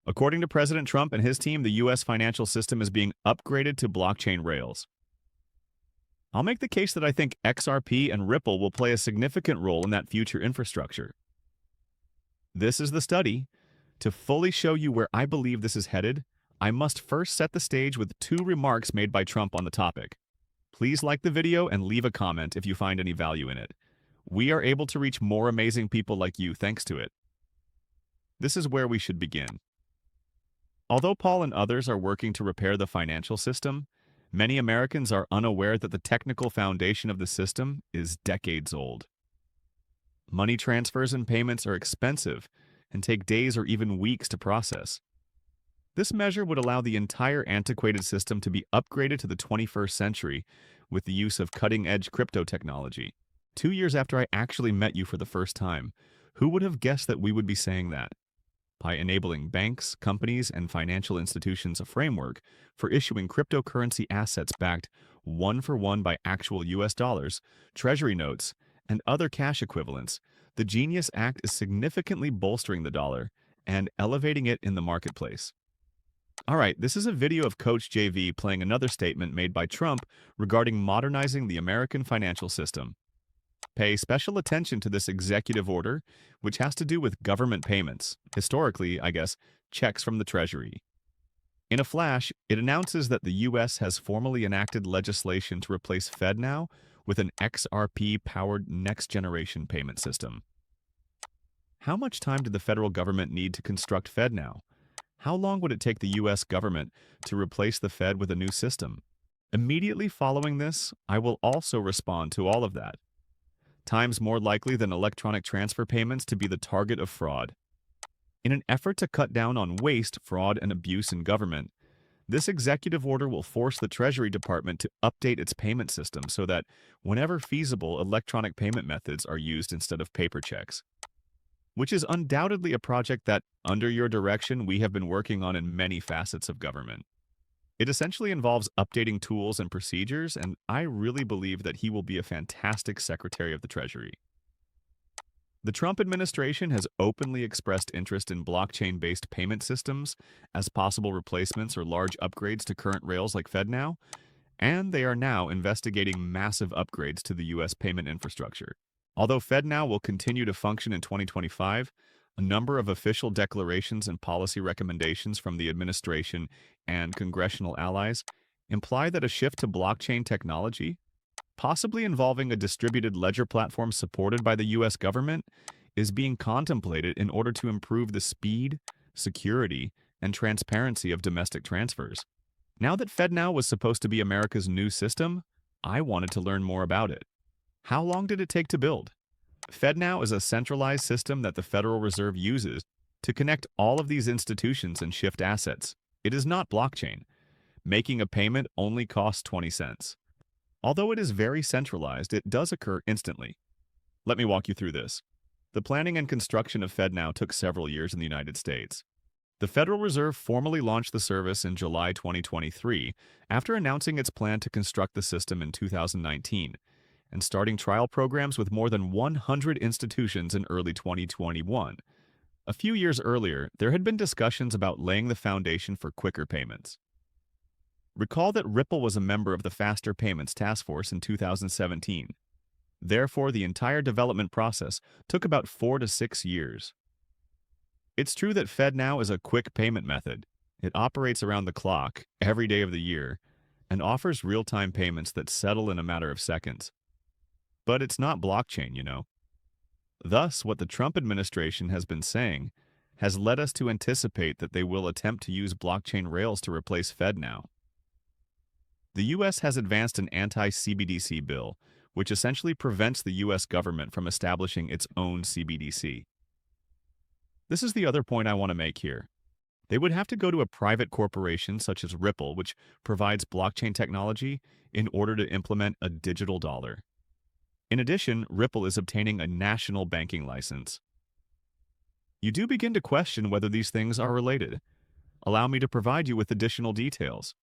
According to President Trump and his team, the U.S. financial system is being upgraded to blockchain rails. I'll make the case that I think XRP and Ripple will play a significant role in that future infrastructure. This is the study. To fully show you where I believe this is headed, I must first set the stage with two remarks made by Trump on the topic. Please like the video and leave a comment if you find any value in it. We are able to reach more amazing people like you thanks to it. This is where we should begin. Although Paul and others are working to repair the financial system, many Americans are unaware that the technical foundation of the system is decades old. Money transfers and payments are expensive and take days or even weeks to process. This measure would allow the entire antiquated system to be upgraded to the 21st century with the use of cutting-edge crypto technology. 2 years after I actually met you for the first time, who would have guessed that we would be saying that? By enabling banks, companies, and financial institutions a framework for issuing cryptocurrency assets backed one-for-one by actual US dollars, treasury notes, and other cash equivalents, the Genius Act is significantly bolstering the dollar and elevating it in the marketplace. All right, this is a video of Coach JV playing another statement made by Trump regarding modernizing the American financial system. Pay special attention to this executive order, which has to do with government payments, historically, I guess, checks from the Treasury. In a flash, it announces that the U.S. has formally enacted legislation to replace FedNow with an XRP-powered next-generation payment system. How much time did the federal government need to construct FedNow? How long would it take the U.S. government to replace the Fed with a new system? Immediately following this, I will also respond to all of that. Times more likely than electronic transfer payments to be the target of fraud. In an effort to cut down on waste, fraud, and abuse in government, this executive order will force the Treasury Department to update its payment system so that, whenever feasible, electronic payment methods are used instead of paper checks. Which is undoubtedly a project that, under your direction, we have been working on in many facets of government. It essentially involves updating tools and procedures, and I really believe that he will be a fantastic Secretary of the Treasury. The Trump administration has openly expressed interest in blockchain-based payment systems as possible replacements or large upgrades to current rails like FedNow, and they are now investigating massive upgrades to the U.S. payment infrastructure. Although FedNow will continue to function in 2025, a number of official declarations and policy recommendations from the administration and congressional allies imply that a shift to blockchain technology, possibly involving a distributed ledger platform supported by the U.S. government, is being contemplated in order to improve the speed, security, and transparency of domestic transfers. Now that FedNow was supposed to be America's new system, I wanted to learn more about it. How long did it take to build? FedNow is a centralized system that the Federal Reserve uses to connect all of these institutions and shift assets. It is not blockchain. Making a payment only costs 20 cents. Although it is very centralized, it does occur instantly. Let me walk you through this. The planning and construction of FedNow took several years in the United States. The Federal Reserve formally launched the service in July 2023 after announcing its plan to construct the system in 2019 and starting trial programs with more than 100 institutions in early 2021. A few years earlier, there had been discussions about laying the foundation for quicker payments. Recall that Ripple was a member of the Faster Payments Task Force in 2017. Therefore, the entire development process took about 4 to 6 years. It's true that FedNow is a quick payment method. It operates around the clock, every day of the year, and offers real-time payments that settle in a matter of seconds. But it's not blockchain, you know. Thus, what the Trump administration has been saying has led us to anticipate that they will attempt to use blockchain rails to replace FedNow. The U.S. has advanced an anti-CBDC bill, which essentially prevents the U.S. government from establishing its own CBDC. This is the other point I want to make here. They would have to go to a private corporation such as Ripple, which provides blockchain technology, in order to implement a digital dollar. In addition, Ripple is obtaining a national banking license. You do begin to question whether these things are related. Allow me to provide you with additional details.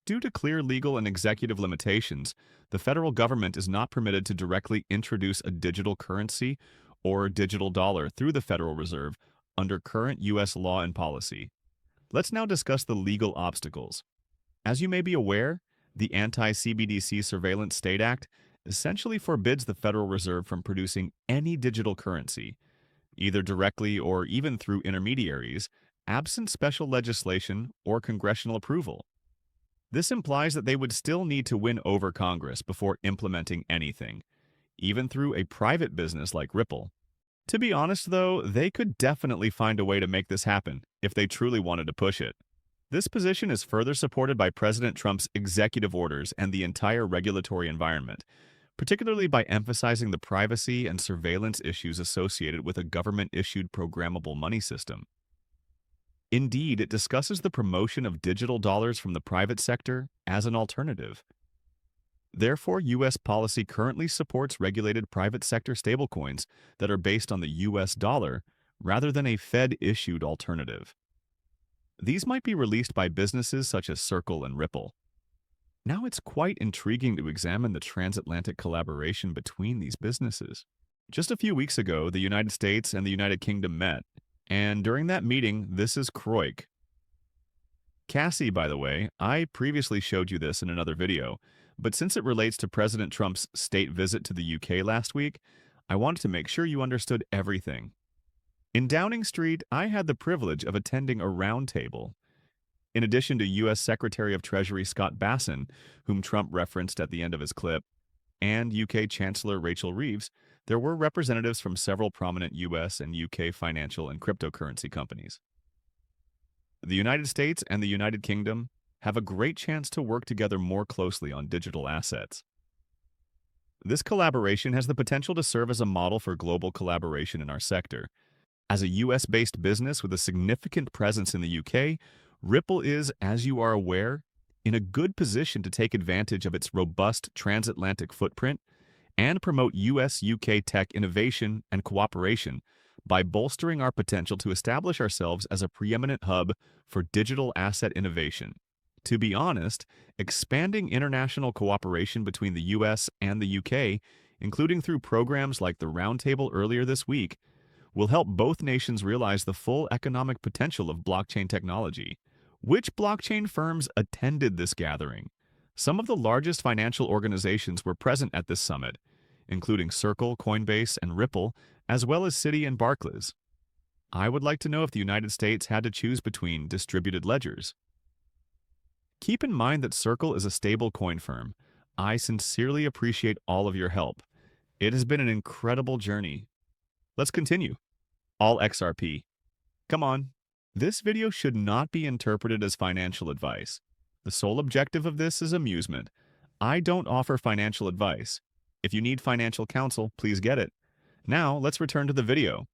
Due to clear legal and executive limitations, the federal government is not permitted to directly introduce a digital currency or digital dollar through the Federal Reserve under current U.S. law and policy. Let's now discuss the legal obstacles. As you may be aware, the Anti-CBDC Surveillance State Act essentially forbids the Federal Reserve from producing any digital currency, either directly or even through intermediaries, absent special legislation or congressional approval. This implies that they would still need to win over Congress before implementing anything, even through a private business like Ripple. To be honest, though, they could definitely find a way to make this happen if they truly wanted to push it. This position is further supported by President Trump's executive orders and the entire regulatory environment, particularly by emphasizing the privacy and surveillance issues associated with a government-issued programmable money system. Indeed, it discusses the promotion of digital dollars from the private sector as an alternative. Therefore, U.S. policy currently supports regulated private sector stablecoins that are based on the U.S. dollar rather than a Fed-issued alternative. These might be released by businesses such as Circle and Ripple. Now it's quite intriguing to examine the transatlantic collaboration between these businesses. Just a few weeks ago, the United States and the United Kingdom met, and during that meeting, this is Croik. Cassie, by the way, I previously showed you this in another video, but since it relates to President Trump's state visit to the UK last week, I wanted to make sure you understood everything. In Downing Street, I had the privilege of attending a roundtable. In addition to U.S. Secretary of Treasury Scott Basson, whom Trump referenced at the end of his clip, and UK Chancellor Rachel Reeves, there were representatives from several prominent U.S. and UK financial and cryptocurrency companies. The United States and the United Kingdom have a great chance to work together more closely on digital assets. This collaboration has the potential to serve as a model for global collaboration in our sector. As a US-based business with a significant presence in the UK, Ripple is, as you are aware, in a good position to take advantage of its robust transatlantic footprint and promote US-UK tech innovation and cooperation by bolstering our potential to establish ourselves as a preeminent hub for digital asset innovation. To be honest, expanding international cooperation between the US and the UK, including through programs like the Roundtable earlier this week, will help both nations realize the full economic potential of blockchain technology. Which blockchain firms attended this gathering? Some of the largest financial organizations were present at this summit, including Circle, Coinbase, and Ripple, as well as Citi and Barclays. I would like to know if the United States had to choose between distributed ledgers. Keep in mind that Circle is a stable coin firm. I sincerely appreciate all of your help. It has been an incredible journey. Let's continue. All XRP. Come on. This video should not be interpreted as financial advice. The sole objective of this is amusement. I don't offer financial advice. If you need financial counsel, please get it. Now, let's return to the video.